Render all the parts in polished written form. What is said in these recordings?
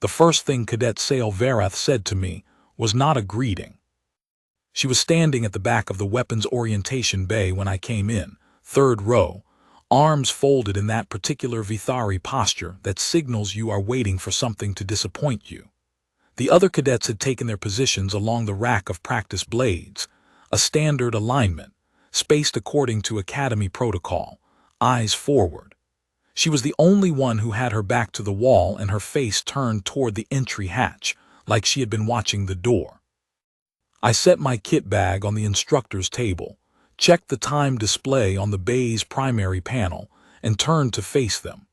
The first thing Cadet Sale Verath said to me was not a greeting. She was standing at the back of the weapons orientation bay when I came in, third row, arms folded in that particular Vithari posture that signals you are waiting for something to disappoint you. The other cadets had taken their positions along the rack of practice blades, a standard alignment, spaced according to academy protocol, eyes forward. She was the only one who had her back to the wall and her face turned toward the entry hatch, like she had been watching the door. I set my kit bag on the instructor's table, checked the time display on the bay's primary panel, and turned to face them.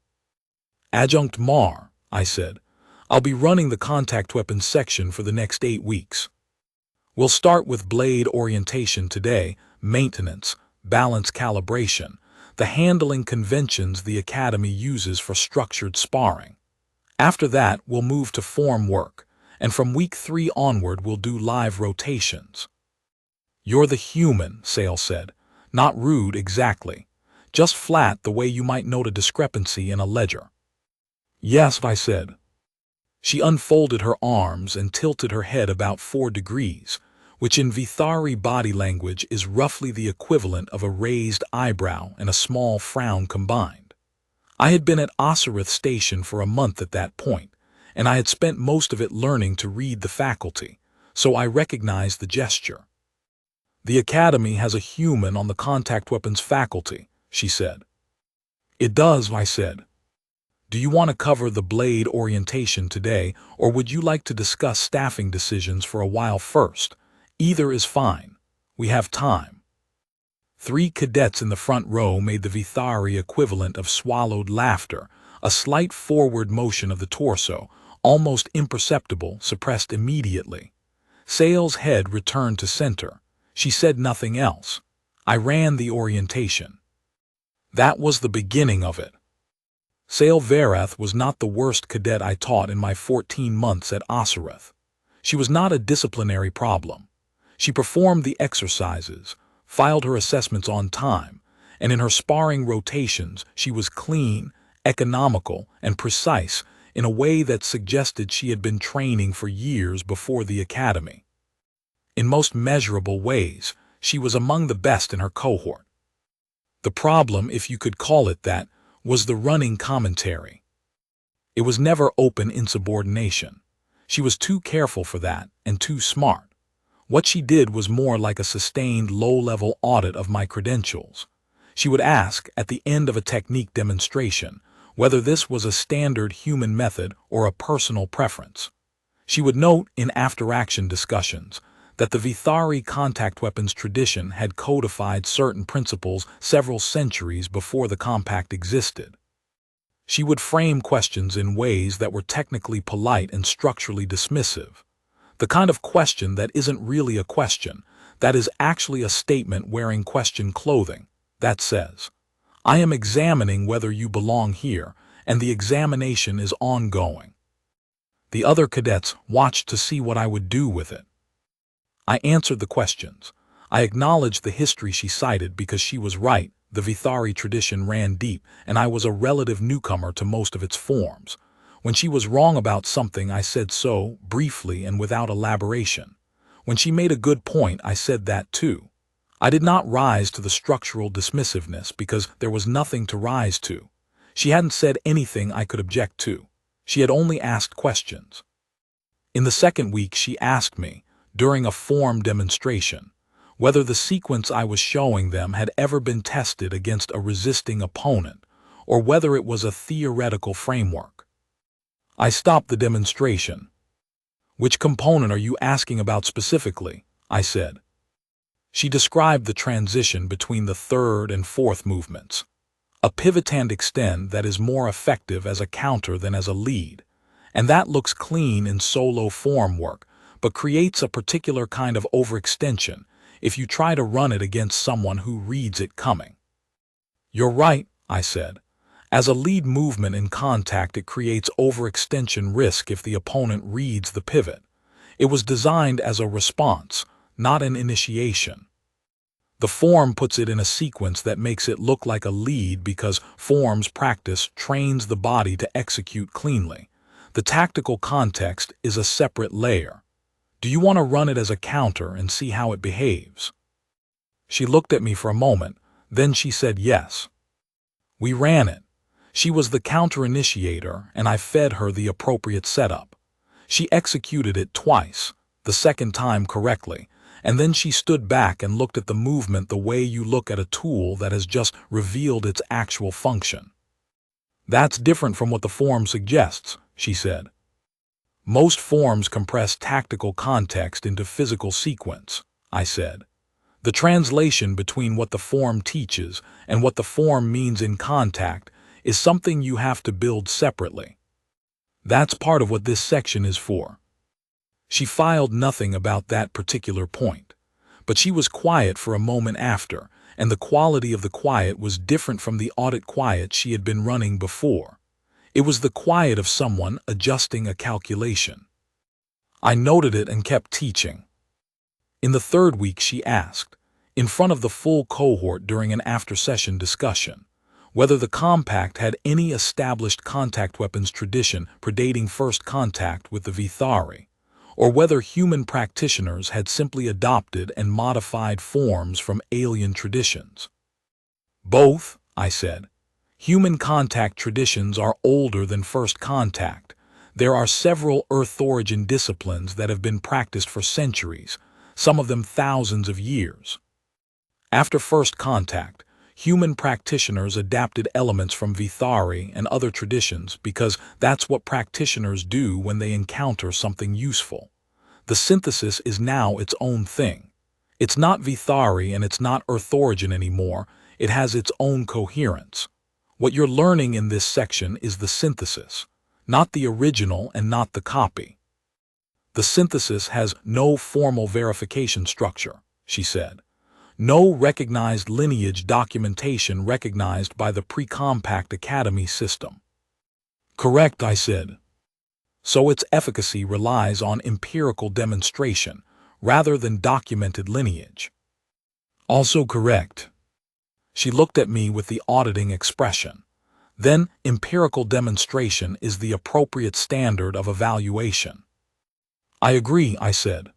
"Adjunct Mar," I said, "I'll be running the contact weapons section for the next 8 weeks. We'll start with blade orientation today, maintenance, balance calibration, the handling conventions the Academy uses for structured sparring. After that, we'll move to form work, and from week 3 onward we'll do live rotations." "You're the human," Sale said. "Not rude exactly. Just flat the way you might note a discrepancy in a ledger." "Yes," I said. She unfolded her arms and tilted her head about 4 degrees, which in Vithari body language is roughly the equivalent of a raised eyebrow and a small frown combined. I had been at Osirith Station for a month at that point, and I had spent most of it learning to read the faculty, so I recognized the gesture. "The Academy has a human on the contact weapons faculty," she said. "It does," I said. "Do you want to cover the blade orientation today, or would you like to discuss staffing decisions for a while first? Either is fine. We have time." 3 cadets in the front row made the Vithari equivalent of swallowed laughter, a slight forward motion of the torso, almost imperceptible, suppressed immediately. Sale's head returned to center. She said nothing else. I ran the orientation. That was the beginning of it. Sale Verath was not the worst cadet I taught in my 14 months at Osirith. She was not a disciplinary problem. She performed the exercises, filed her assessments on time, and in her sparring rotations she was clean, economical, and precise in a way that suggested she had been training for years before the Academy. In most measurable ways, she was among the best in her cohort. The problem, if you could call it that, was the running commentary. It was never open insubordination. She was too careful for that, and too smart. What she did was more like a sustained low-level audit of my credentials. She would ask, at the end of a technique demonstration, whether this was a standard human method or a personal preference. She would note in after-action discussions that the Vithari contact weapons tradition had codified certain principles several centuries before the compact existed. She would frame questions in ways that were technically polite and structurally dismissive. The kind of question that isn't really a question, that is actually a statement wearing question clothing, that says, "I am examining whether you belong here, and the examination is ongoing." The other cadets watched to see what I would do with it. I answered the questions. I acknowledged the history she cited because she was right. The Vithari tradition ran deep, and I was a relative newcomer to most of its forms. When she was wrong about something, I said so, briefly and without elaboration. When she made a good point, I said that too. I did not rise to the structural dismissiveness because there was nothing to rise to. She hadn't said anything I could object to. She had only asked questions. In the second week, she asked me, during a form demonstration, whether the sequence I was showing them had ever been tested against a resisting opponent, or whether it was a theoretical framework. I stopped the demonstration. "Which component are you asking about specifically?" I said. She described the transition between the third and fourth movements. A pivot and extend that is more effective as a counter than as a lead, and that looks clean in solo form work, but creates a particular kind of overextension if you try to run it against someone who reads it coming. "You're right," I said. "As a lead movement in contact, it creates overextension risk if the opponent reads the pivot. It was designed as a response, not an initiation. The form puts it in a sequence that makes it look like a lead because form's practice trains the body to execute cleanly. The tactical context is a separate layer. Do you want to run it as a counter and see how it behaves?" She looked at me for a moment, then she said yes. We ran it. She was the counter-initiator, and I fed her the appropriate setup. She executed it twice, the second time correctly, and then she stood back and looked at the movement the way you look at a tool that has just revealed its actual function. "That's different from what the form suggests," she said. "Most forms compress tactical context into physical sequence," I said. "The translation between what the form teaches and what the form means in contact is something you have to build separately. That's part of what this section is for." She filed nothing about that particular point, but she was quiet for a moment after, and the quality of the quiet was different from the audit quiet she had been running before. It was the quiet of someone adjusting a calculation. I noted it and kept teaching. In the third week she asked, in front of the full cohort during an after-session discussion, whether the compact had any established contact weapons tradition predating first contact with the Vithari, or whether human practitioners had simply adopted and modified forms from alien traditions. "Both," I said. "Human contact traditions are older than first contact. There are several Earth-origin disciplines that have been practiced for centuries, some of them thousands of years. After first contact, human practitioners adapted elements from Vithari and other traditions because that's what practitioners do when they encounter something useful. The synthesis is now its own thing. It's not Vithari and it's not Earth origin anymore, it has its own coherence. What you're learning in this section is the synthesis, not the original and not the copy. The synthesis has no formal verification structure," she said. "No recognized lineage documentation recognized by the Pre-Compact Academy system." "Correct," I said. "So its efficacy relies on empirical demonstration, rather than documented lineage." "Also correct." She looked at me with the auditing expression. "Then empirical demonstration is the appropriate standard of evaluation." "I agree," I said.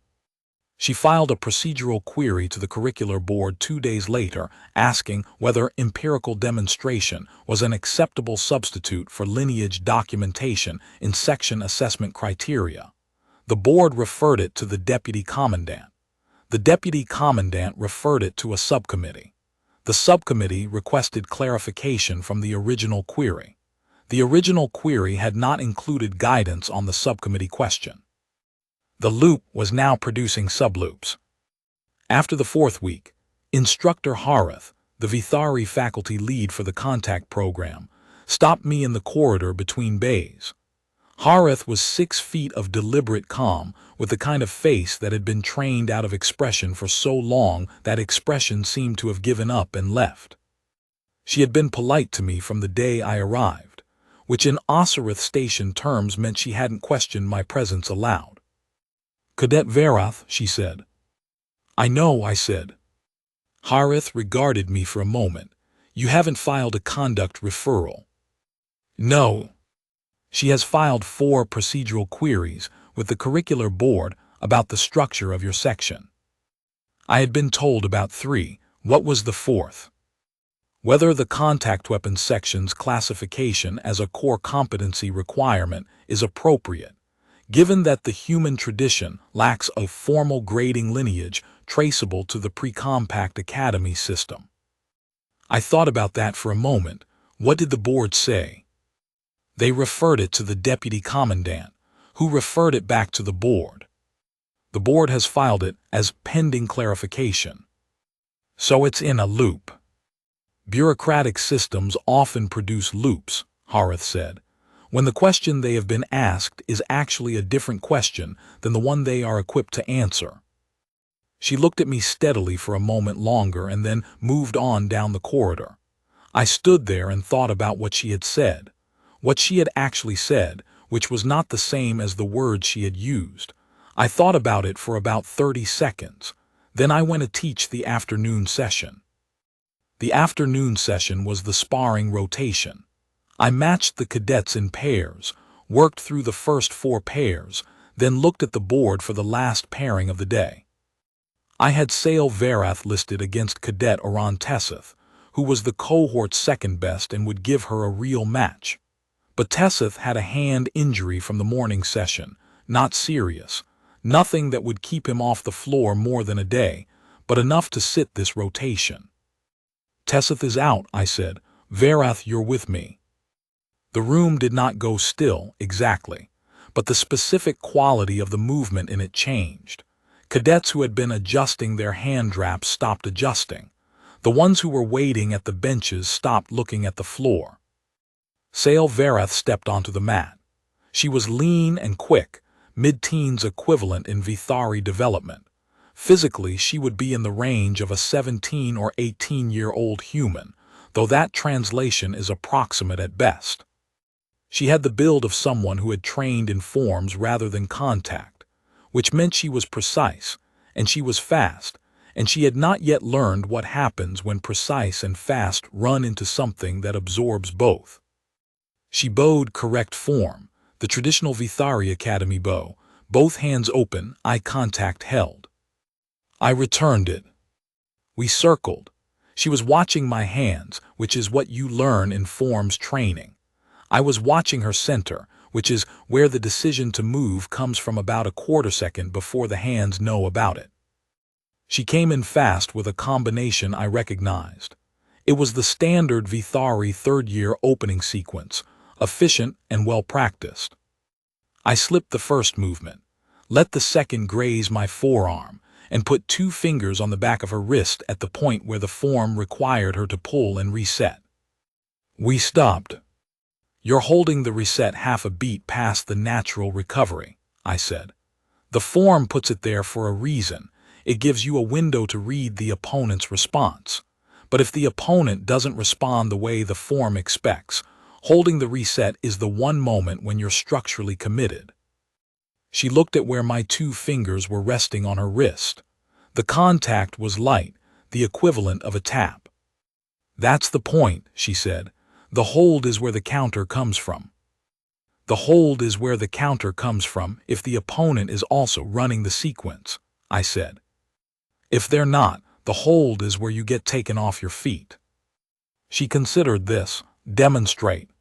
She filed a procedural query to the curricular board 2 days later asking whether empirical demonstration was an acceptable substitute for lineage documentation in section assessment criteria. The board referred it to the deputy commandant. The deputy commandant referred it to a subcommittee. The subcommittee requested clarification from the original query. The original query had not included guidance on the subcommittee question. The loop was now producing subloops. After the 4th week, Instructor Harith, the Vithari faculty lead for the contact program, stopped me in the corridor between bays. Harith was 6 feet of deliberate calm, with the kind of face that had been trained out of expression for so long that expression seemed to have given up and left. She had been polite to me from the day I arrived, which in Osirith Station terms meant she hadn't questioned my presence aloud. "Cadet Verath," she said. "I know," I said. Harith regarded me for a moment. "You haven't filed a conduct referral." "No." "She has filed 4 procedural queries with the curricular board about the structure of your section." I had been told about 3. What was the 4th? "Whether the contact weapons section's classification as a core competency requirement is appropriate, given that the human tradition lacks a formal grading lineage traceable to the Pre-Compact Academy system." I thought about that for a moment. What did the board say? They referred it to the deputy commandant, who referred it back to the board. The board has filed it as pending clarification. So it's in a loop. "Bureaucratic systems often produce loops," Harith said, "when the question they have been asked is actually a different question than the one they are equipped to answer." She looked at me steadily for a moment longer and then moved on down the corridor. I stood there and thought about what she had said, what she had actually said, which was not the same as the words she had used. I thought about it for about 30 seconds. Then I went to teach the afternoon session. The afternoon session was the sparring rotation. I matched the cadets in pairs, worked through the first 4 pairs, then looked at the board for the last pairing of the day. I had Sale Verath listed against Cadet Oran Tessith, who was the cohort's second best and would give her a real match. But Tessith had a hand injury from the morning session, not serious, nothing that would keep him off the floor more than a day, but enough to sit this rotation. Tessith is out, I said. Verath, you're with me. The room did not go still, exactly, but the specific quality of the movement in it changed. Cadets who had been adjusting their hand draps stopped adjusting. The ones who were waiting at the benches stopped looking at the floor. Sale Verath stepped onto the mat. She was lean and quick, mid-teens equivalent in Vithari development. Physically, she would be in the range of a 17 or 18-year-old human, though that translation is approximate at best. She had the build of someone who had trained in forms rather than contact, which meant she was precise, and she was fast, and she had not yet learned what happens when precise and fast run into something that absorbs both. She bowed correct form, the traditional Vithari Academy bow, both hands open, eye contact held. I returned it. We circled. She was watching my hands, which is what you learn in forms training. I was watching her center, which is where the decision to move comes from about a quarter second before the hands know about it. She came in fast with a combination I recognized. It was the standard Vithari third-year opening sequence, efficient and well-practiced. I slipped the first movement, let the second graze my forearm, and put 2 fingers on the back of her wrist at the point where the form required her to pull and reset. We stopped. You're holding the reset half a beat past the natural recovery, I said. The form puts it there for a reason. It gives you a window to read the opponent's response. But if the opponent doesn't respond the way the form expects, holding the reset is the one moment when you're structurally committed. She looked at where my 2 fingers were resting on her wrist. The contact was light, the equivalent of a tap. That's the point, she said. The hold is where the counter comes from. The hold is where the counter comes from if the opponent is also running the sequence, I said. If they're not, the hold is where you get taken off your feet. She considered this. Demonstrate.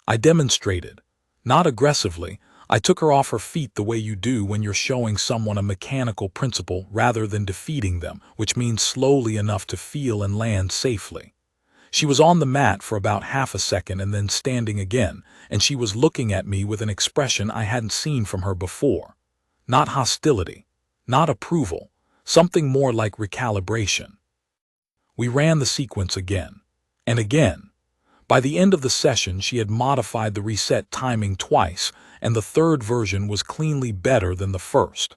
I demonstrated. Not aggressively. I took her off her feet the way you do when you're showing someone a mechanical principle rather than defeating them, which means slowly enough to feel and land safely. She was on the mat for about half a second and then standing again, and she was looking at me with an expression I hadn't seen from her before. Not hostility, not approval, something more like recalibration. We ran the sequence again, and again. By the end of the session, she had modified the reset timing twice, and the third version was cleanly better than the first.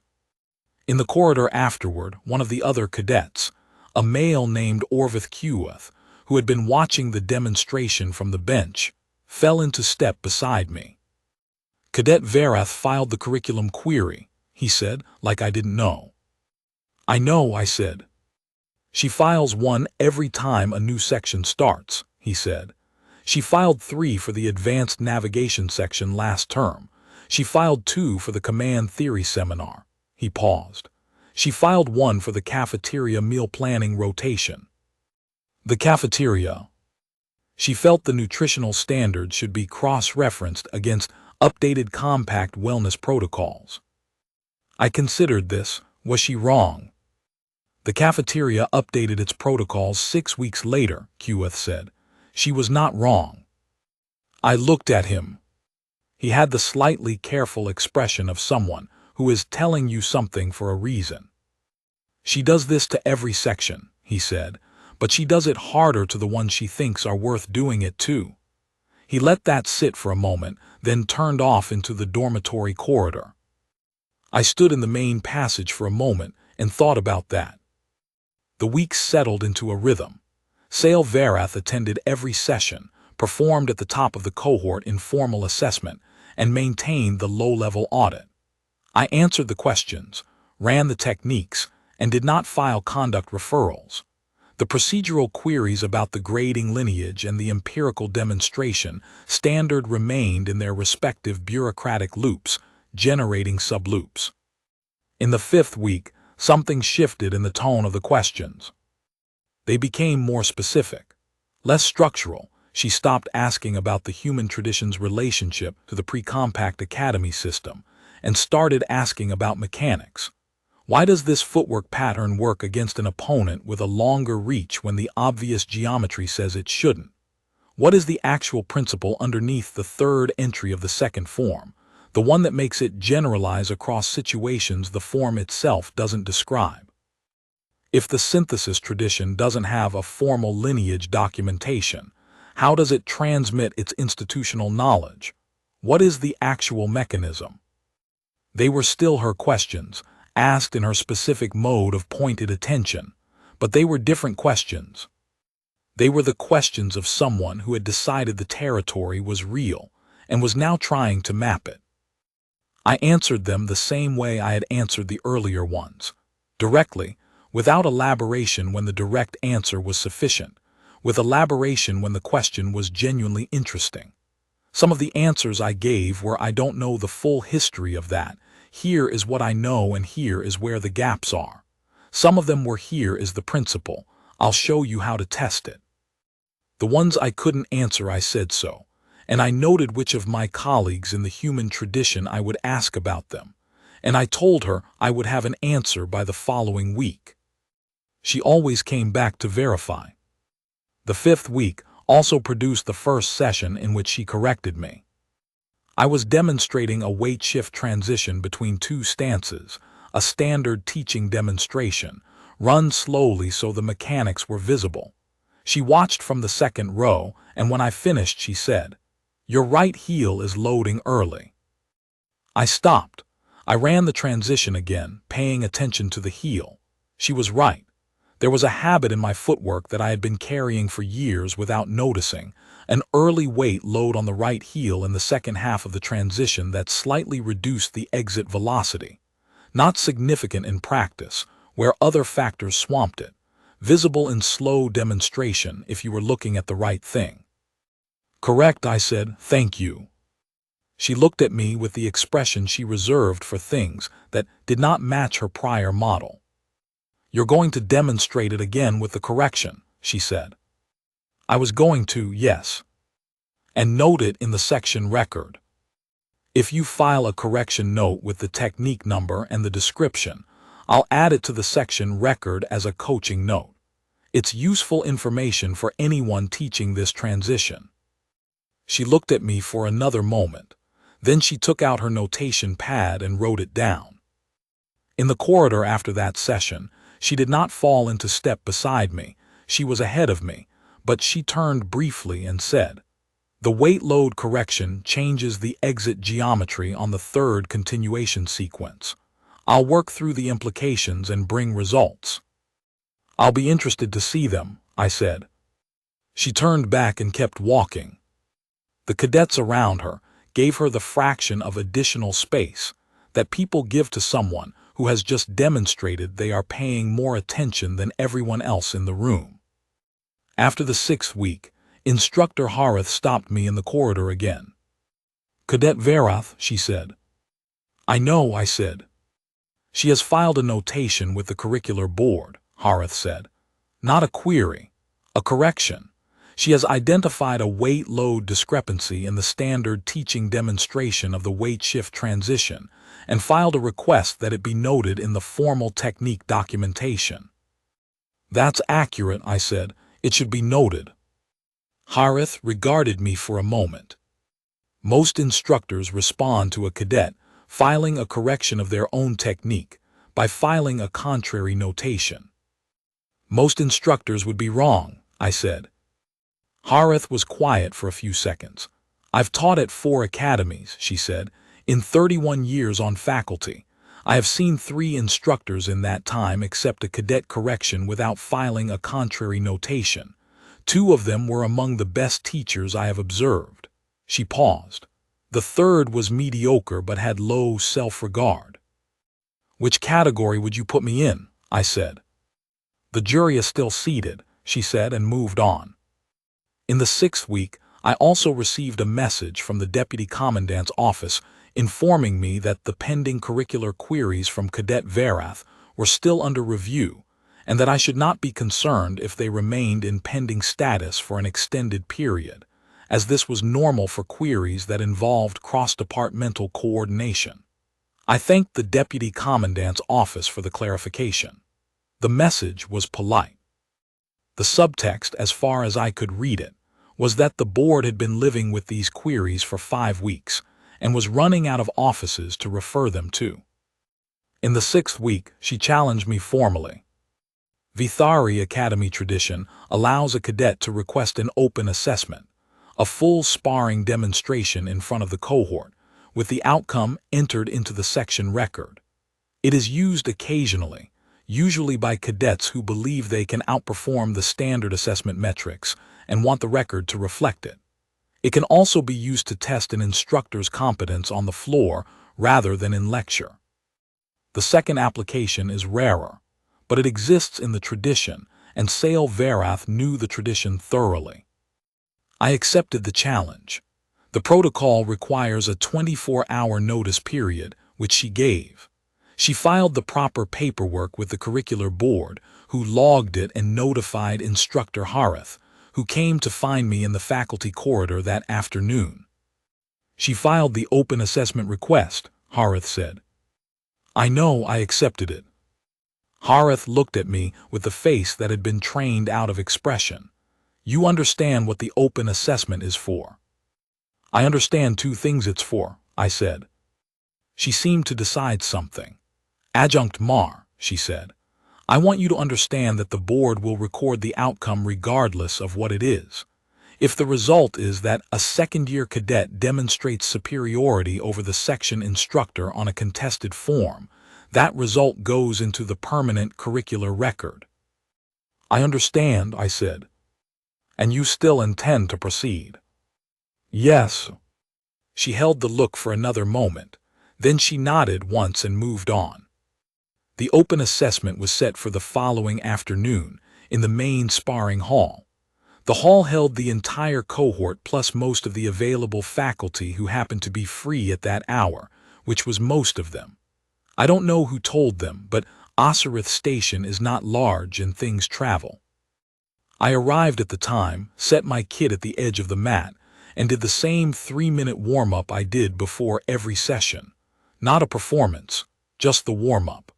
In the corridor afterward, one of the other cadets, a male named Orvith Queth, who had been watching the demonstration from the bench, fell into step beside me. Cadet Verath filed the curriculum query, he said, like I didn't know. I know, I said. She files 1 every time a new section starts, he said. She filed 3 for the advanced navigation section last term. She filed 2 for the command theory seminar. He paused. She filed 1 for the cafeteria meal planning rotation. The cafeteria. She felt the nutritional standards should be cross-referenced against updated compact wellness protocols. I considered this. Was she wrong? The cafeteria updated its protocols 6 weeks later, Queth said. She was not wrong. I looked at him. He had the slightly careful expression of someone who is telling you something for a reason. She does this to every section, he said, but she does it harder to the ones she thinks are worth doing it to. He let that sit for a moment, then turned off into the dormitory corridor. I stood in the main passage for a moment and thought about that. The weeks settled into a rhythm. Sale Verath attended every session, performed at the top of the cohort in formal assessment, and maintained the low-level audit. I answered the questions, ran the techniques, and did not file conduct referrals. The procedural queries about the grading lineage and the empirical demonstration standard remained in their respective bureaucratic loops, generating subloops. In the 5th week, something shifted in the tone of the questions. They became more specific, less structural. She stopped asking about the human tradition's relationship to the pre-compact academy system and started asking about mechanics. Why does this footwork pattern work against an opponent with a longer reach when the obvious geometry says it shouldn't? What is the actual principle underneath the third entry of the second form, the one that makes it generalize across situations the form itself doesn't describe? If the synthesis tradition doesn't have a formal lineage documentation, how does it transmit its institutional knowledge? What is the actual mechanism? They were still her questions, asked in her specific mode of pointed attention, but they were different questions. They were the questions of someone who had decided the territory was real and was now trying to map it. I answered them the same way I had answered the earlier ones, directly, without elaboration when the direct answer was sufficient, with elaboration when the question was genuinely interesting. Some of the answers I gave were I don't know the full history of that, here is what I know and here is where the gaps are. Some of them were here is the principle, I'll show you how to test it. The ones I couldn't answer I said so, and I noted which of my colleagues in the human tradition I would ask about them, and I told her I would have an answer by the following week. She always came back to verify. The 5th week also produced the first session in which she corrected me. I was demonstrating a weight shift transition between two stances, a standard teaching demonstration, run slowly so the mechanics were visible. She watched from the 2nd row, and when I finished she said, "Your right heel is loading early." I stopped. I ran the transition again, paying attention to the heel. She was right. There was a habit in my footwork that I had been carrying for years without noticing, an early weight load on the right heel in the second half of the transition that slightly reduced the exit velocity. Not significant in practice, where other factors swamped it, visible in slow demonstration if you were looking at the right thing. "Correct," I said, "thank you." She looked at me with the expression she reserved for things that did not match her prior model. "You're going to demonstrate it again with the correction," she said. I was going to, yes. "And note it in the section record. If you file a correction note with the technique number and the description, I'll add it to the section record as a coaching note. It's useful information for anyone teaching this transition." She looked at me for another moment. Then she took out her notation pad and wrote it down. In the corridor after that session, she did not fall into step beside me. She was ahead of me, but she turned briefly and said, "The weight load correction changes the exit geometry on the 3rd continuation sequence. I'll work through the implications and bring results." "I'll be interested to see them," I said. She turned back and kept walking. The cadets around her gave her the fraction of additional space that people give to someone who has just demonstrated they are paying more attention than everyone else in the room. After the 6th week, Instructor Harith stopped me in the corridor again. "Cadet Verath," she said. "I know," I said. "She has filed a notation with the curricular board," Harith said. "Not a query, a correction. She has identified a weight load discrepancy in the standard teaching demonstration of the weight shift transition and filed a request that it be noted in the formal technique documentation." "That's accurate," I said. "It should be noted." Harith regarded me for a moment. Most instructors respond to a cadet filing a correction of their own technique by filing a contrary notation. "Most instructors would be wrong," I said. Harith was quiet for a few seconds. "I've taught at 4 academies," she said, "in 31 years on faculty. I have seen 3 instructors in that time accept a cadet correction without filing a contrary notation. 2 of them were among the best teachers I have observed." She paused. "The 3rd was mediocre but had low self-regard." "Which category would you put me in?" I said. "The jury is still seated. she said and moved on. In the 6th week, I also received a message from the Deputy Commandant's office informing me that the pending curricular queries from Cadet Verath were still under review and that I should not be concerned if they remained in pending status for an extended period, as this was normal for queries that involved cross-departmental coordination. I thanked the Deputy Commandant's office for the clarification. The message was polite. The subtext, as far as I could read it, was that the board had been living with these queries for 5 weeks and was running out of offices to refer them to. In the 6th week, she challenged me formally. Vithari Academy tradition allows a cadet to request an open assessment, a full sparring demonstration in front of the cohort, with the outcome entered into the section record. It is used occasionally, usually by cadets who believe they can outperform the standard assessment metrics and want the record to reflect it. It can also be used to test an instructor's competence on the floor rather than in lecture. The second application is rarer, but it exists in the tradition, and Sale Verath knew the tradition thoroughly. I accepted the challenge. The protocol requires a 24-hour notice period, which she gave. She filed the proper paperwork with the curricular board, who logged it and notified Instructor Harith, who came to find me in the faculty corridor that afternoon. She filed the open assessment request, Harith said. I know I accepted it. Harith looked at me with a face that had been trained out of expression. You understand what the open assessment is for. I understand 2 things it's for, I said. She seemed to decide something. Adjunct Mar, she said, I want you to understand that the board will record the outcome regardless of what it is. If the result is that a second-year cadet demonstrates superiority over the section instructor on a contested form, that result goes into the permanent curricular record. I understand, I said. And you still intend to proceed? Yes. She held the look for another moment. Then she nodded once and moved on. The open assessment was set for the following afternoon in the main sparring hall. The hall held the entire cohort plus most of the available faculty who happened to be free at that hour, which was most of them. I don't know who told them, but Osirith Station is not large and things travel. I arrived at the time, set my kit at the edge of the mat, and did the same 3-minute warm-up I did before every session. Not a performance, just the warm-up.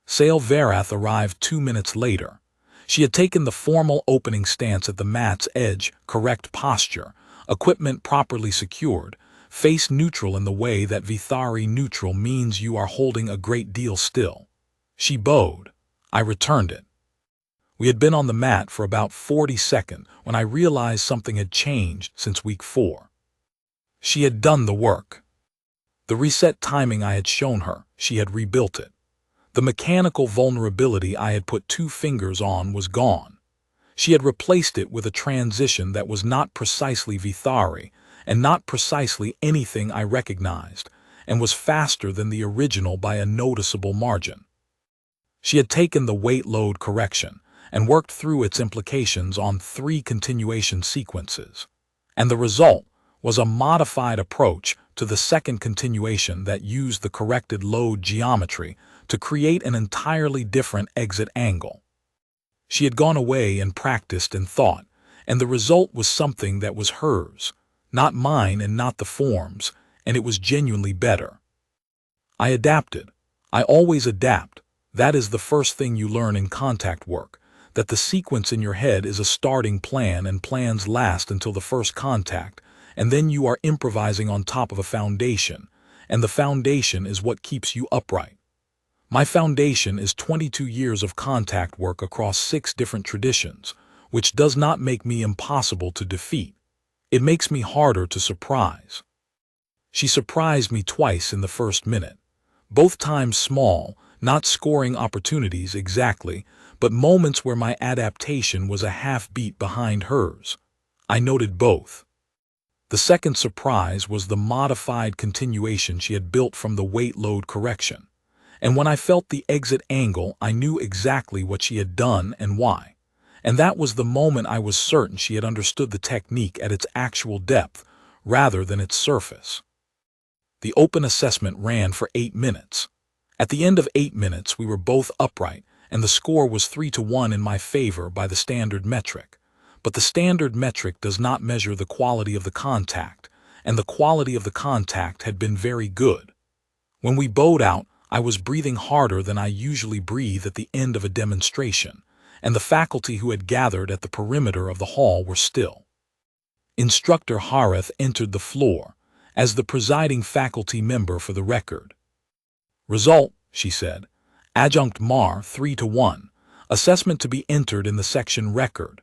Sale Verath arrived 2 minutes later. She had taken the formal opening stance at the mat's edge, correct posture, equipment properly secured, face neutral in the way that Vithari neutral means you are holding a great deal still. She bowed. I returned it. We had been on the mat for about 40 seconds when I realized something had changed since week 4. She had done the work. The reset timing I had shown her, she had rebuilt it. The mechanical vulnerability I had put 2 fingers on was gone. She had replaced it with a transition that was not precisely Vithari and not precisely anything I recognized, and was faster than the original by a noticeable margin. She had taken the weight load correction and worked through its implications on 3 continuation sequences, and the result was a modified approach to the second continuation that used the corrected load geometry to create an entirely different exit angle. She had gone away and practiced and thought, and the result was something that was hers, not mine and not the form's, and it was genuinely better. I adapted. I always adapt. That is the first thing you learn in contact work, that the sequence in your head is a starting plan and plans last until the first contact, and then you are improvising on top of a foundation, and the foundation is what keeps you upright. My foundation is 22 years of contact work across 6 different traditions, which does not make me impossible to defeat. It makes me harder to surprise. She surprised me twice in the first minute, both times small, not scoring opportunities exactly, but moments where my adaptation was a half beat behind hers. I noted both. The second surprise was the modified continuation she had built from the weight load correction. And when I felt the exit angle, I knew exactly what she had done and why. And that was the moment I was certain she had understood the technique at its actual depth, rather than its surface. The open assessment ran for 8 minutes. At the end of 8 minutes, we were both upright, and the score was 3-1 in my favor by the standard metric. But the standard metric does not measure the quality of the contact, and the quality of the contact had been very good. When we bowed out, I was breathing harder than I usually breathe at the end of a demonstration, and the faculty who had gathered at the perimeter of the hall were still. Instructor Harith entered the floor, as the presiding faculty member for the record. Result, she said, Adjunct Mar 3-1, assessment to be entered in the section record.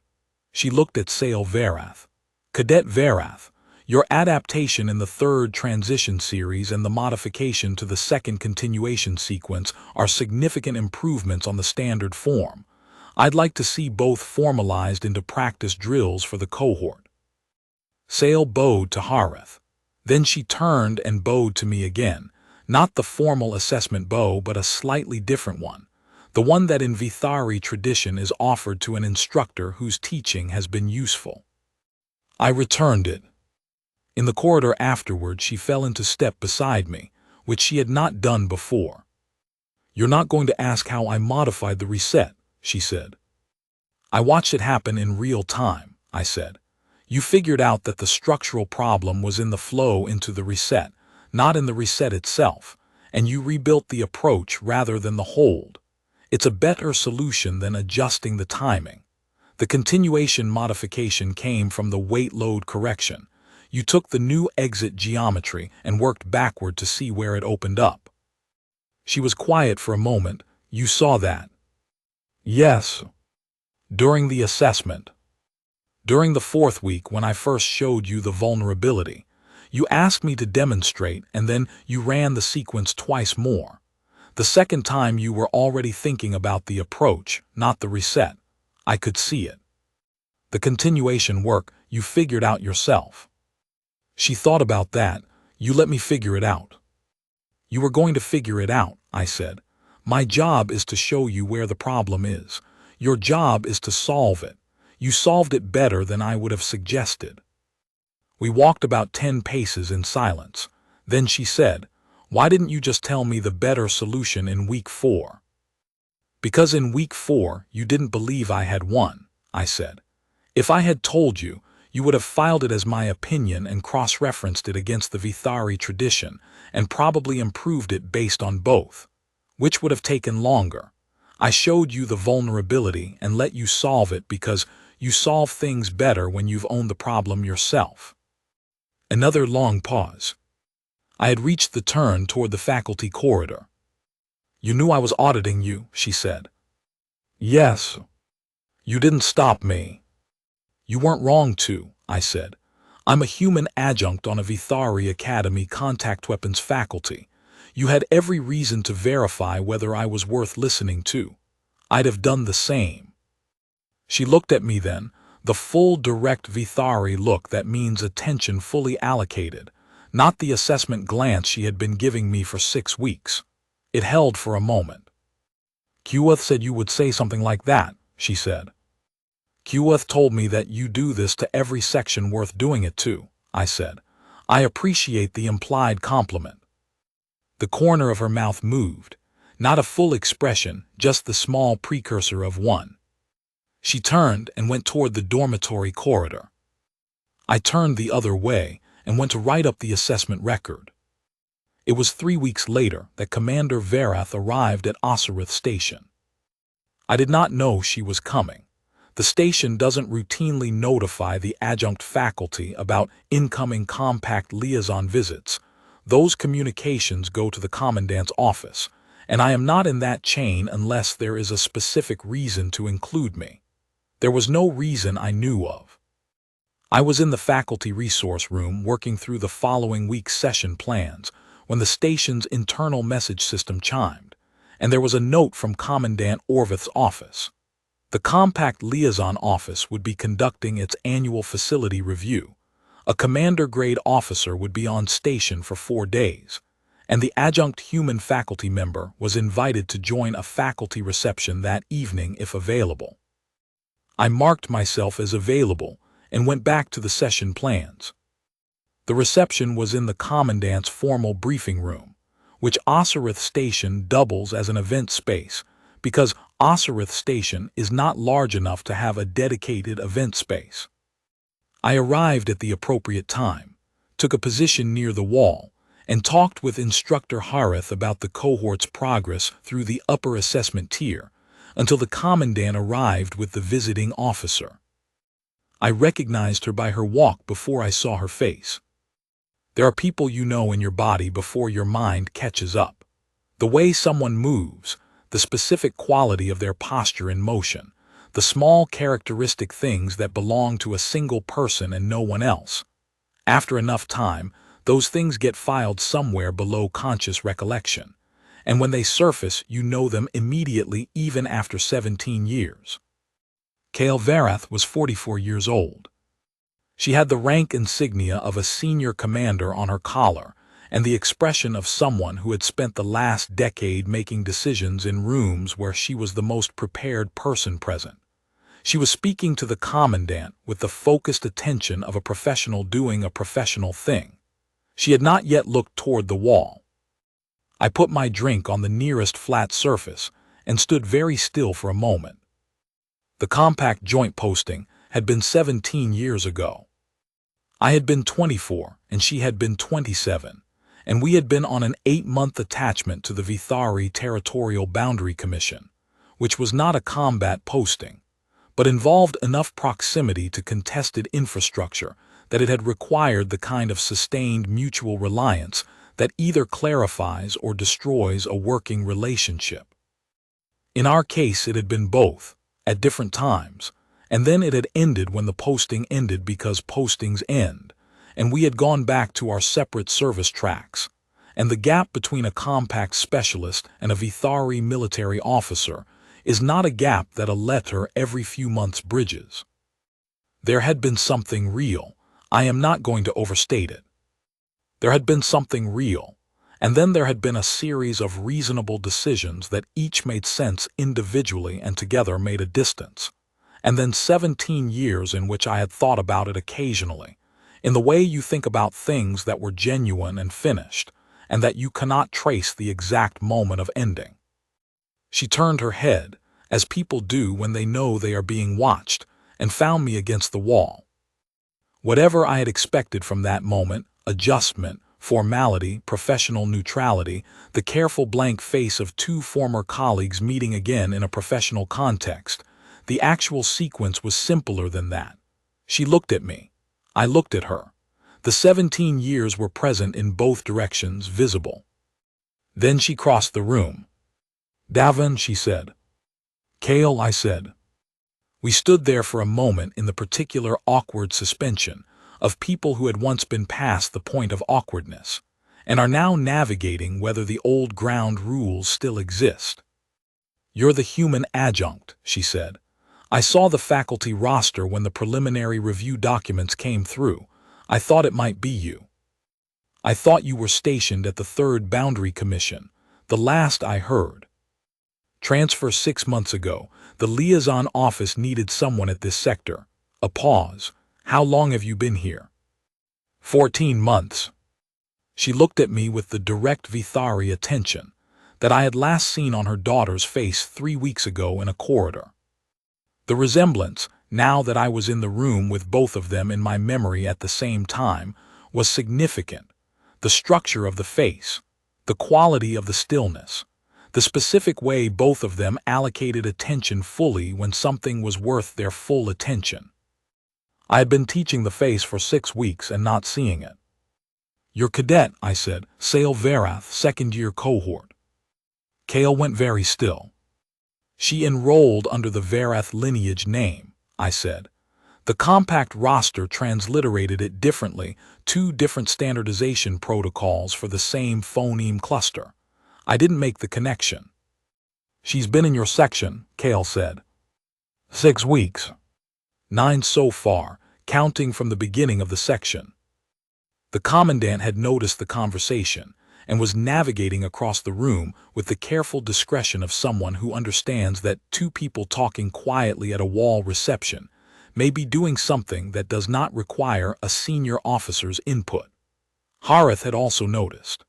She looked at Sale Verath. Cadet Verath, your adaptation in the third transition series and the modification to the second continuation sequence are significant improvements on the standard form. I'd like to see both formalized into practice drills for the cohort. Sale bowed to Harith. Then she turned and bowed to me again, not the formal assessment bow but a slightly different one, the one that in Vithari tradition is offered to an instructor whose teaching has been useful. I returned it. In the corridor afterward, she fell into step beside me, which she had not done before. You're not going to ask how I modified the reset, she said. I watched it happen in real time, I said. You figured out that the structural problem was in the flow into the reset, not in the reset itself, and you rebuilt the approach rather than the hold. It's a better solution than adjusting the timing. The continuation modification came from the weight load correction. You took the new exit geometry and worked backward to see where it opened up. She was quiet for a moment. You saw that? Yes. During the assessment. During the 4th week, when I first showed you the vulnerability, you asked me to demonstrate, and then you ran the sequence twice more. The second time you were already thinking about the approach, not the reset. I could see it. The continuation work you figured out yourself. She thought about that. You let me figure it out. You were going to figure it out, I said. My job is to show you where the problem is. Your job is to solve it. You solved it better than I would have suggested. We walked about 10 paces in silence. Then she said, Why didn't you just tell me the better solution in week 4? Because in week 4 you didn't believe I had won, I said. If I had told you, you would have filed it as my opinion and cross-referenced it against the Vithari tradition and probably improved it based on both. Which would have taken longer? I showed you the vulnerability and let you solve it because you solve things better when you've owned the problem yourself. Another long pause. I had reached the turn toward the faculty corridor. You knew I was auditing you, she said. Yes. You didn't stop me. You weren't wrong to, I said. I'm a human adjunct on a Vithari Academy contact weapons faculty. You had every reason to verify whether I was worth listening to. I'd have done the same. She looked at me then, the full direct Vithari look that means attention fully allocated, not the assessment glance she had been giving me for 6 weeks. It held for a moment. Kuath said you would say something like that, she said. Kuath told me that you do this to every section worth doing it to, I said. I appreciate the implied compliment. The corner of her mouth moved, not a full expression, just the small precursor of one. She turned and went toward the dormitory corridor. I turned the other way and went to write up the assessment record. It was 3 weeks later that Commander Verath arrived at Osirith Station. I did not know she was coming. The station doesn't routinely notify the adjunct faculty about incoming compact liaison visits. Those communications go to the commandant's office, and I am not in that chain unless there is a specific reason to include me. There was no reason I knew of. I was in the faculty resource room working through the following week's session plans when the station's internal message system chimed, and there was a note from Commandant Orvith's office. The Compact Liaison Office would be conducting its annual facility review. A commander-grade officer would be on station for 4 days, and the adjunct human faculty member was invited to join a faculty reception that evening if available. I marked myself as available and went back to the session plans. The reception was in the Commandant's formal briefing room, which Osirith Station doubles as an event space because Osirith Station is not large enough to have a dedicated event space. I arrived at the appropriate time, took a position near the wall, and talked with Instructor Harith about the cohort's progress through the upper assessment tier until the Commandant arrived with the visiting officer. I recognized her by her walk before I saw her face. There are people you know in your body before your mind catches up. The way someone moves, the specific quality of their posture and motion, the small characteristic things that belong to a single person and no one else. After enough time, those things get filed somewhere below conscious recollection, and when they surface, you know them immediately even after 17 years. Kale Varath was 44 years old. She had the rank insignia of a senior commander on her collar and the expression of someone who had spent the last decade making decisions in rooms where she was the most prepared person present. She was speaking to the Commandant with the focused attention of a professional doing a professional thing. She had not yet looked toward the wall. I put my drink on the nearest flat surface and stood very still for a moment. The compact joint posting had been 17 years ago. I had been 24 and she had been 27, and we had been on an 8-month attachment to the Vithari Territorial Boundary Commission, which was not a combat posting, but involved enough proximity to contested infrastructure that it had required the kind of sustained mutual reliance that either clarifies or destroys a working relationship. In our case, it had been both, at different times, and then it had ended when the posting ended because postings end, and we had gone back to our separate service tracks, and the gap between a compact specialist and a Vithari military officer is not a gap that a letter every few months bridges. There had been something real. I am not going to overstate it. There had been something real, and then there had been a series of reasonable decisions that each made sense individually and together made a distance, and then 17 years in which I had thought about it occasionally, in the way you think about things that were genuine and finished, and that you cannot trace the exact moment of ending. She turned her head, as people do when they know they are being watched, and found me against the wall. Whatever I had expected from that moment, adjustment, formality, professional neutrality, the careful blank face of two former colleagues meeting again in a professional context, the actual sequence was simpler than that. She looked at me. I looked at her. The 17 years were present in both directions, visible. Then she crossed the room. "Davin," she said. "Kale," I said. We stood there for a moment in the particular awkward suspension of people who had once been past the point of awkwardness and are now navigating whether the old ground rules still exist. "You're the human adjunct," she said. "I saw the faculty roster when the preliminary review documents came through. I thought it might be you. I thought you were stationed at the 3rd Boundary Commission, the last I heard. Transfer 6 months ago. The liaison office needed someone at this sector." A pause. "How long have you been here?" 14 months. She looked at me with the direct Vithari attention that I had last seen on her daughter's face 3 weeks ago in a corridor. The resemblance, now that I was in the room with both of them in my memory at the same time, was significant. The structure of the face, the quality of the stillness, the specific way both of them allocated attention fully when something was worth their full attention. I had been teaching the face for 6 weeks and not seeing it. "Your cadet," I said, "Sale Varath, 2nd-year cohort." Kale went very still. "She enrolled under the Varath lineage name," I said. "The compact roster transliterated it differently, 2 different standardization protocols for the same phoneme cluster. I didn't make the connection." "She's been in your section," Kale said. 6 weeks. 9 so far, counting from the beginning of the section." The Commandant had noticed the conversation, and was navigating across the room with the careful discretion of someone who understands that two people talking quietly at a wall reception may be doing something that does not require a senior officer's input. Harith had also noticed.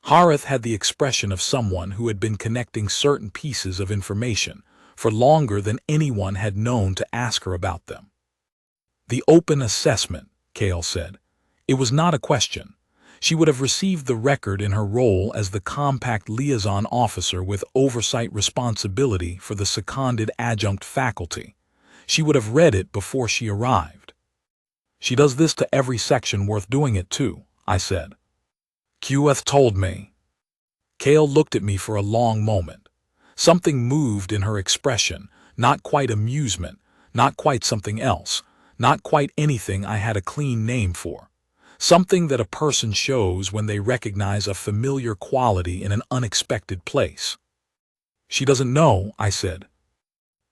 Harith had the expression of someone who had been connecting certain pieces of information for longer than anyone had known to ask her about them. The open assessment, Kale said. It was not a question. She would have received the record in her role as the compact liaison officer with oversight responsibility for the seconded adjunct faculty. She would have read it before she arrived. She does this to every section worth doing it to, I said. QF told me. Kale looked at me for a long moment. Something moved in her expression, not quite amusement, not quite something else, not quite anything I had a clean name for. Something that a person shows when they recognize a familiar quality in an unexpected place. She doesn't know, I said.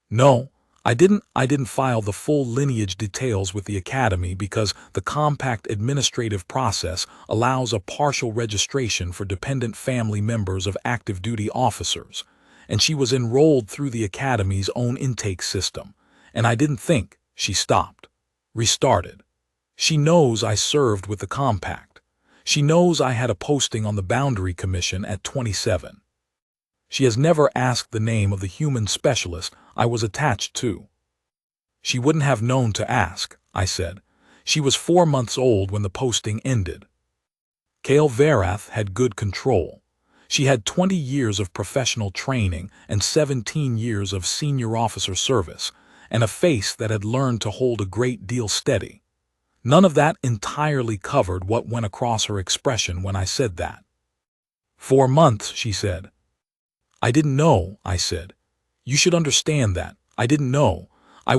No, I didn't file the full lineage details with the academy because the compact administrative process allows a partial registration for dependent family members of active duty officers, and she was enrolled through the academy's own intake system, and I didn't think. She stopped, restarted. She knows I served with the compact. She knows I had a posting on the Boundary Commission at 27. She has never asked the name of the human specialist I was attached to. She wouldn't have known to ask, I said. She was 4 months old when the posting ended. Kale Verath had good control. She had 20 years of professional training and 17 years of senior officer service, and a face that had learned to hold a great deal steady. None of that entirely covered what went across her expression when I said that. 4 months, she said. I didn't know, I said. You should understand that. I didn't know. I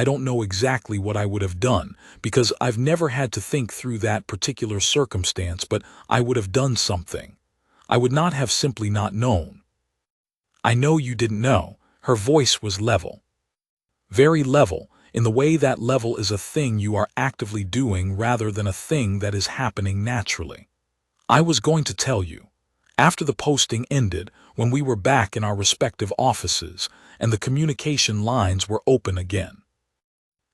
don't know exactly what I would have done, because I've never had to think through that particular circumstance, but I would have done something. I would not have simply not known. I know you didn't know. Her voice was level. Very level, in the way that level is a thing you are actively doing rather than a thing that is happening naturally. I was going to tell you. After the posting ended, when we were back in our respective offices, and the communication lines were open again.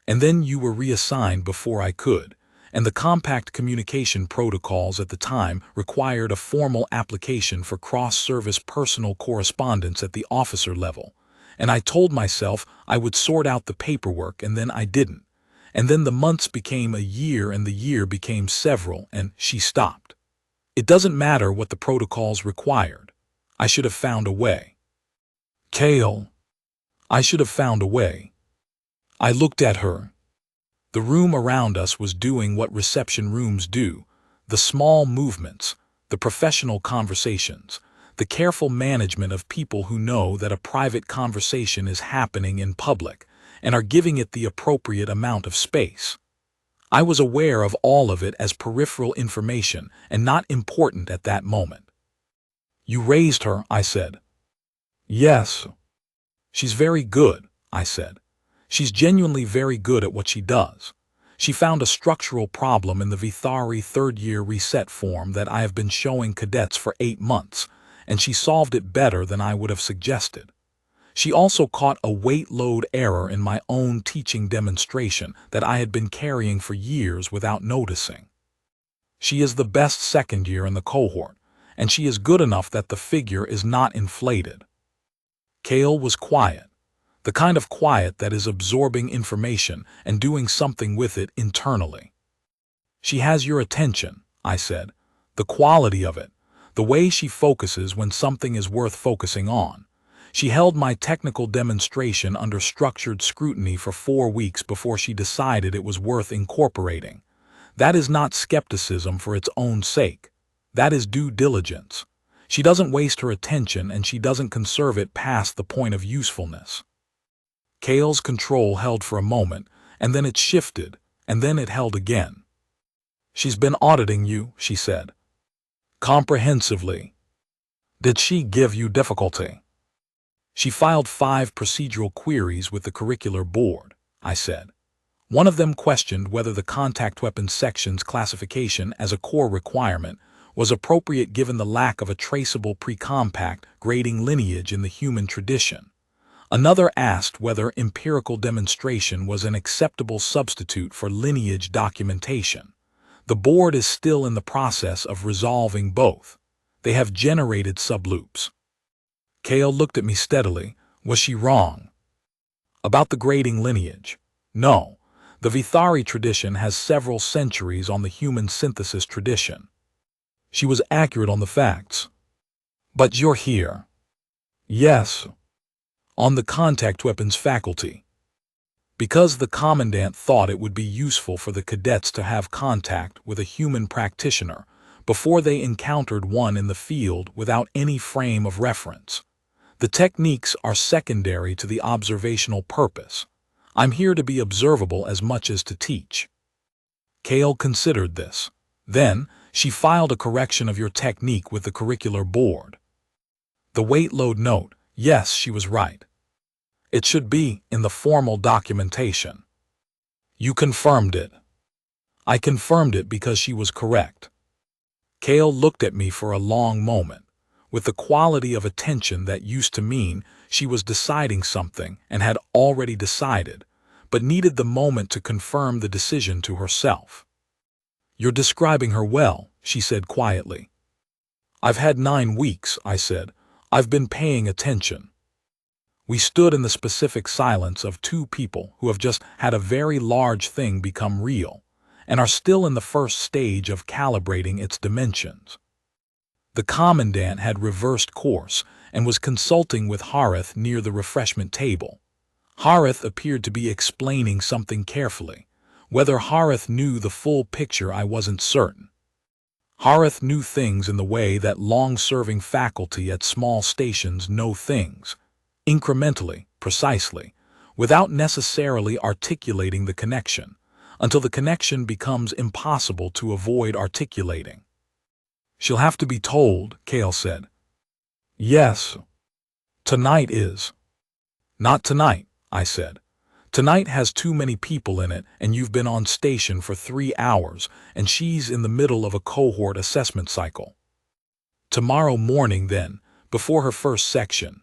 And then you were reassigned before I could, and the compact communication protocols at the time required a formal application for cross-service personal correspondence at the officer level. And I told myself I would sort out the paperwork, and then I didn't. And then the months became a year, and the year became several, and she stopped. It doesn't matter what the protocols required. I should have found a way. Kale. I should have found a way. I looked at her. The room around us was doing what reception rooms do, the small movements, the professional conversations, the careful management of people who know that a private conversation is happening in public and are giving it the appropriate amount of space. I was aware of all of it as peripheral information and not important at that moment. You raised her, I said. Yes. She's very good, I said. She's genuinely very good at what she does. She found a structural problem in the Vithari third-year reset form that I have been showing cadets for 8 months, and she solved it better than I would have suggested. She also caught a weight load error in my own teaching demonstration that I had been carrying for years without noticing. She is the best second year in the cohort, and she is good enough that the figure is not inflated. Kale was quiet, the kind of quiet that is absorbing information and doing something with it internally. She has your attention, I said, the quality of it, the way she focuses when something is worth focusing on. She held my technical demonstration under structured scrutiny for 4 weeks before she decided it was worth incorporating. That is not skepticism for its own sake. That is due diligence. She doesn't waste her attention, and she doesn't conserve it past the point of usefulness. Kale's control held for a moment, and then it shifted, and then it held again. She's been auditing you, she said. Comprehensively. Did she give you difficulty? She filed 5 procedural queries with the curricular board, I said. One of them questioned whether the contact weapons section's classification as a core requirement was appropriate given the lack of a traceable precompact grading lineage in the human tradition. Another asked whether empirical demonstration was an acceptable substitute for lineage documentation. The board is still in the process of resolving both. They have generated subloops. Kale looked at me steadily. Was she wrong? About the grading lineage? No. The Vithari tradition has several centuries on the human synthesis tradition. She was accurate on the facts. But you're here. Yes. On the contact weapons faculty. Because the commandant thought it would be useful for the cadets to have contact with a human practitioner before they encountered one in the field without any frame of reference. The techniques are secondary to the observational purpose. I'm here to be observable as much as to teach. Kale considered this. Then, she filed a correction of your technique with the curricular board. The weight load note, yes, she was right. It should be in the formal documentation. You confirmed it. I confirmed it because she was correct. Kale looked at me for a long moment, with the quality of attention that used to mean she was deciding something and had already decided, but needed the moment to confirm the decision to herself. You're describing her well, she said quietly. I've had 9 weeks, I said. I've been paying attention. We stood in the specific silence of two people who have just had a very large thing become real, and are still in the first stage of calibrating its dimensions. The commandant had reversed course and was consulting with Harith near the refreshment table. Harith appeared to be explaining something carefully. Whether Harith knew the full picture I wasn't certain. Harith knew things in the way that long-serving faculty at small stations know things, incrementally, precisely, without necessarily articulating the connection, until the connection becomes impossible to avoid articulating. She'll have to be told, Kale said. Yes. Tonight is. Not tonight, I said. Tonight has too many people in it, and you've been on station for 3 hours, and she's in the middle of a cohort assessment cycle. Tomorrow morning, then, before her first section.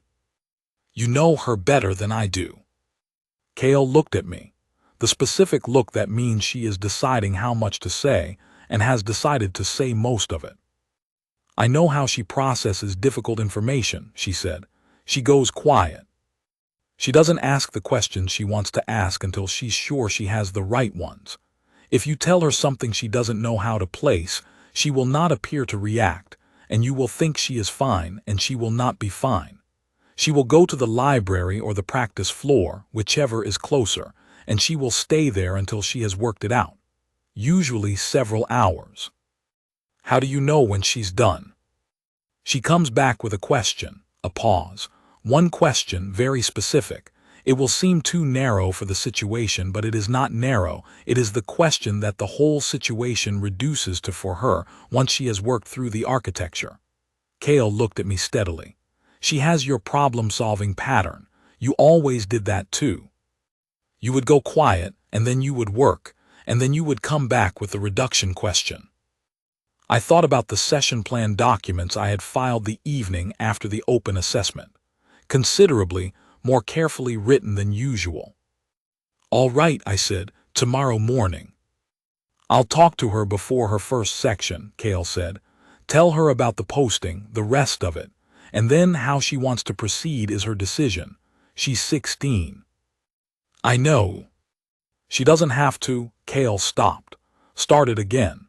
You know her better than I do. Kale looked at me, the specific look that means she is deciding how much to say, and has decided to say most of it. I know how she processes difficult information, she said. She goes quiet. She doesn't ask the questions she wants to ask until she's sure she has the right ones. If you tell her something she doesn't know how to place, she will not appear to react, and you will think she is fine, and she will not be fine. She will go to the library or the practice floor, whichever is closer, and she will stay there until she has worked it out, usually several hours. How do you know when she's done? She comes back with a question, a pause. One question, very specific. It will seem too narrow for the situation, but it is not narrow. It is the question that the whole situation reduces to for her once she has worked through the architecture. Kale looked at me steadily. She has your problem-solving pattern. You always did that too. You would go quiet, and then you would work, and then you would come back with the reduction question. I thought about the session plan documents I had filed the evening after the open assessment. Considerably more carefully written than usual. All right, I said, tomorrow morning. I'll talk to her before her first section, Kale said. Tell her about the posting, the rest of it, and then how she wants to proceed is her decision. She's 16. I know. She doesn't have to. Kale stopped. Started again.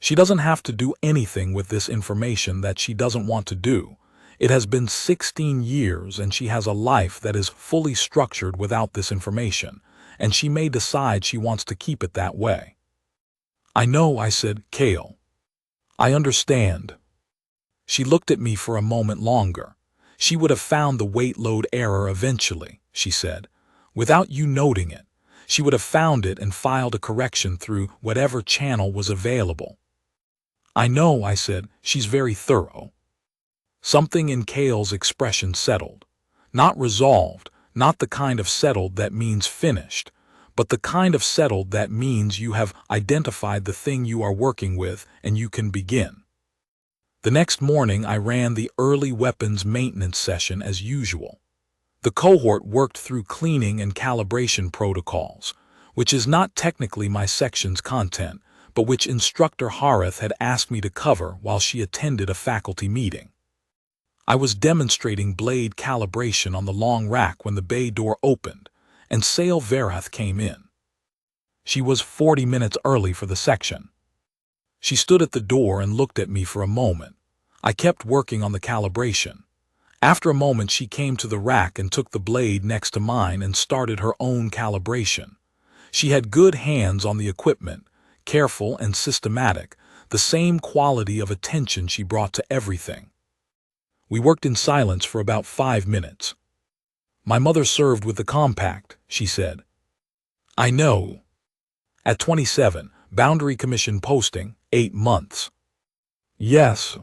She doesn't have to do anything with this information that she doesn't want to do. It has been 16 years and she has a life that is fully structured without this information, and she may decide she wants to keep it that way. I know, I said, Kale. I understand. She looked at me for a moment longer. She would have found the weight load error eventually, she said. Without you noting it, she would have found it and filed a correction through whatever channel was available. I know, I said, she's very thorough. Something in Kale's expression settled. Not resolved, not the kind of settled that means finished, but the kind of settled that means you have identified the thing you are working with and you can begin. The next morning I ran the early weapons maintenance session as usual. The cohort worked through cleaning and calibration protocols, which is not technically my section's content, but which Instructor Harith had asked me to cover while she attended a faculty meeting. I was demonstrating blade calibration on the long rack when the bay door opened, and Sale Verath came in. She was 40 minutes early for the section. She stood at the door and looked at me for a moment. I kept working on the calibration. After a moment she came to the rack and took the blade next to mine and started her own calibration. She had good hands on the equipment, careful and systematic, the same quality of attention she brought to everything. We worked in silence for about 5 minutes. "My mother served with the compact," she said. "I know. At 27, Boundary Commission posting, 8 months. "Yes."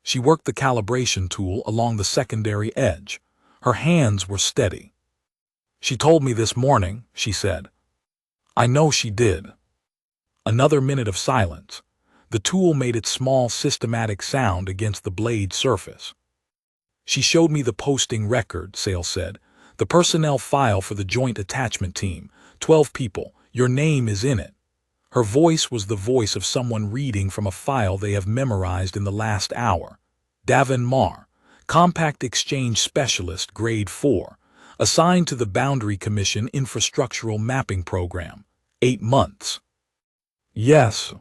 She worked the calibration tool along the secondary edge. Her hands were steady. "She told me this morning," she said. "I know she did." Another minute of silence. The tool made its small systematic sound against the blade surface. "She showed me the posting record," Sale said. "The personnel file for the Joint Attachment Team. 12 people. Your name is in it." Her voice was the voice of someone reading from a file they have memorized in the last hour. Davin Marr, Compact Exchange Specialist, Grade 4, assigned to the Boundary Commission Infrastructural Mapping Program. 8 months. "Yes."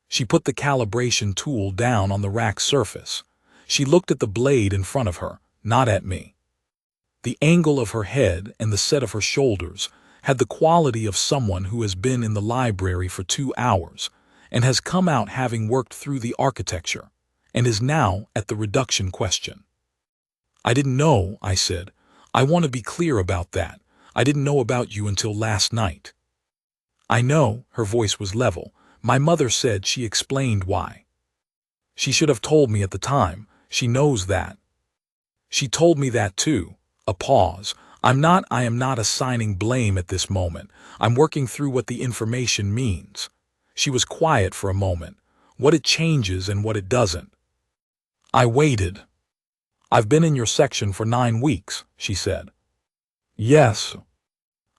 She put the calibration tool down on the rack surface. She looked at the blade in front of her, not at me. The angle of her head and the set of her shoulders had the quality of someone who has been in the library for 2 hours and has come out having worked through the architecture and is now at the reduction question. "I didn't know," I said. "I want to be clear about that. I didn't know about you until last night." "I know," her voice was level. "My mother said she explained why. She should have told me at the time. She knows that." "She told me that too." A pause. I am not assigning blame at this moment. I'm working through what the information means." She was quiet for a moment. "What it changes and what it doesn't." I waited. "I've been in your section for 9 weeks, she said. "Yes."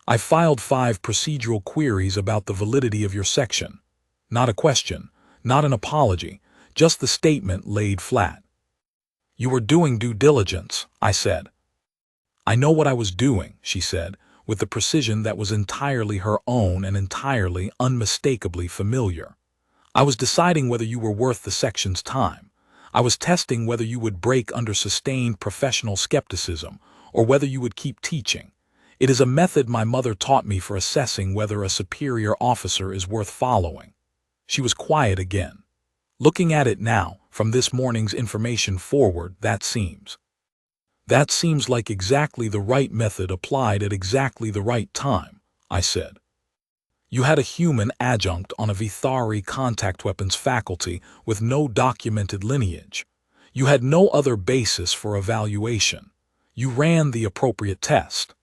"I filed 5 procedural queries about the validity of your section. Not a question, not an apology, just the statement laid flat." "You were doing due diligence," I said. "I know what I was doing," she said, with the precision that was entirely her own and entirely, unmistakably familiar. "I was deciding whether you were worth the section's time. I was testing whether you would break under sustained professional skepticism or whether you would keep teaching. It is a method my mother taught me for assessing whether a superior officer is worth following." She was quiet again. "Looking at it now, from this morning's information forward, that seems like exactly the right method applied at exactly the right time," I said. "You had a human adjunct on a Vithari contact weapons faculty with no documented lineage. You had no other basis for evaluation. You ran the appropriate test."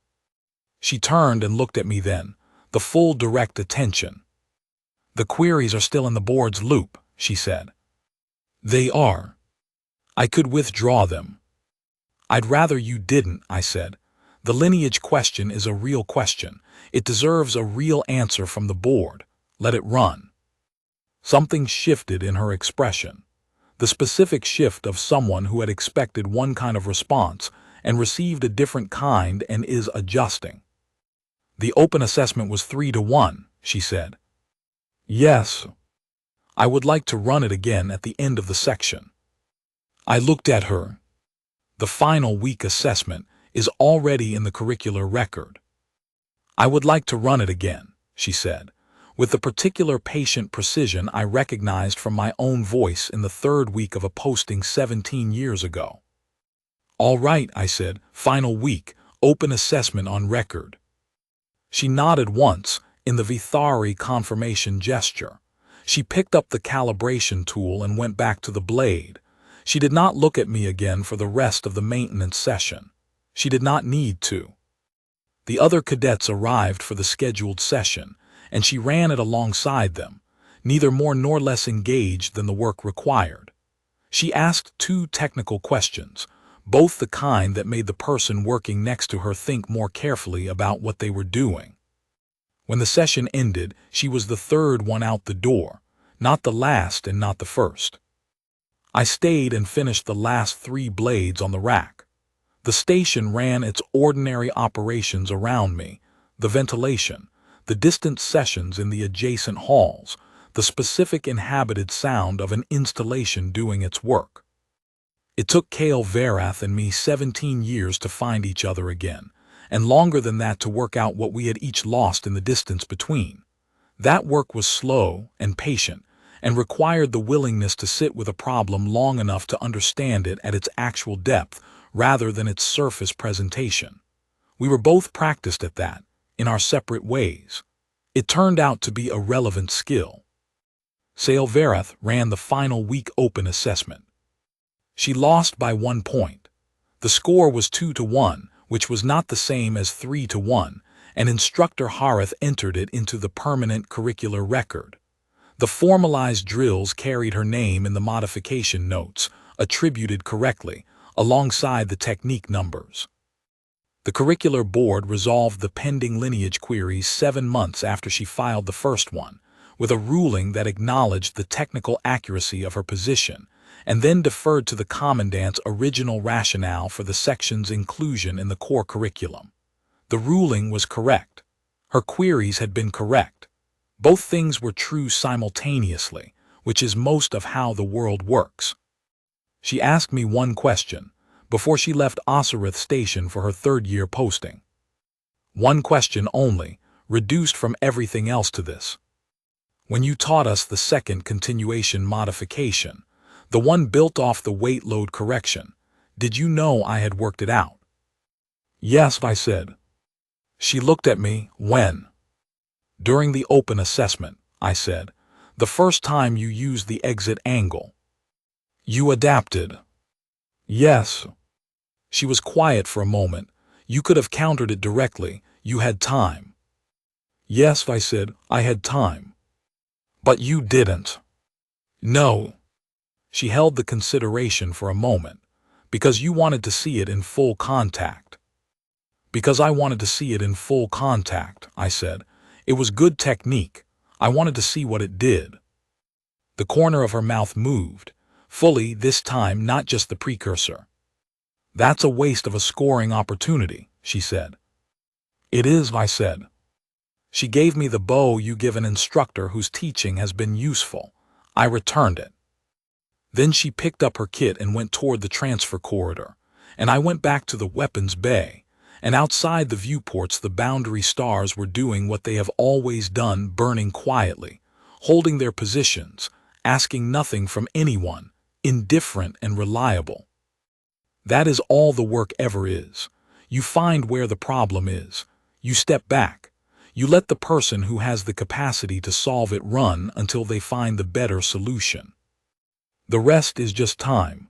She turned and looked at me then, the full direct attention. "The queries are still in the board's loop," she said. "They are. I could withdraw them." "I'd rather you didn't," I said. "The lineage question is a real question. It deserves a real answer from the board. Let it run." Something shifted in her expression. The specific shift of someone who had expected one kind of response and received a different kind and is adjusting. "The open assessment was 3-1, she said. "Yes. I would like to run it again at the end of the section." I looked at her. "The final week assessment is already in the curricular record." "I would like to run it again," she said, with the particular patient precision I recognized from my own voice in the 3rd week of a posting 17 years ago. "All right," I said, "final week, open assessment on record." She nodded once, in the Vithari confirmation gesture. She picked up the calibration tool and went back to the blade. She did not look at me again for the rest of the maintenance session. She did not need to. The other cadets arrived for the scheduled session, and she ran it alongside them, neither more nor less engaged than the work required. She asked 2 technical questions, both the kind that made the person working next to her think more carefully about what they were doing. When the session ended, she was the third one out the door, not the last and not the first. I stayed and finished the last 3 blades on the rack. The station ran its ordinary operations around me, the ventilation, the distant sessions in the adjacent halls, the specific inhabited sound of an installation doing its work. It took Kale Verath and me 17 years to find each other again, and longer than that to work out what we had each lost in the distance between. That work was slow and patient, and required the willingness to sit with a problem long enough to understand it at its actual depth rather than its surface presentation. We were both practiced at that, in our separate ways. It turned out to be a relevant skill. Sale Verath ran the final week open assessment. She lost by 1 point. The score was 2-1, which was not the same as 3-1, and Instructor Harith entered it into the permanent curricular record. The formalized drills carried her name in the modification notes, attributed correctly, alongside the technique numbers. The curricular board resolved the pending lineage queries 7 months after she filed the first one, with a ruling that acknowledged the technical accuracy of her position, and then deferred to the Commandant's original rationale for the section's inclusion in the core curriculum. The ruling was correct. Her queries had been correct. Both things were true simultaneously, which is most of how the world works. She asked me 1 question before she left Osirith Station for her 3rd-year posting. 1 question only, reduced from everything else to this. When you taught us the second continuation modification, the one built off the weight load correction, did you know I had worked it out? Yes, I said. She looked at me. When? During the open assessment, I said. The first time you used the exit angle. You adapted. Yes. She was quiet for a moment. You could have countered it directly. You had time. Yes, I said, I had time. But you didn't. No. She held the consideration for a moment. Because you wanted to see it in full contact. Because I wanted to see it in full contact, I said. It was good technique. I wanted to see what it did. The corner of her mouth moved, fully this time, not just the precursor. That's a waste of a scoring opportunity, she said. It is, I said. She gave me the bow you give an instructor whose teaching has been useful. I returned it. Then she picked up her kit and went toward the transfer corridor, and I went back to the weapons bay, and outside the viewports the boundary stars were doing what they have always done, burning quietly, holding their positions, asking nothing from anyone, indifferent and reliable. That is all the work ever is. You find where the problem is. You step back. You let the person who has the capacity to solve it run until they find the better solution. The rest is just time.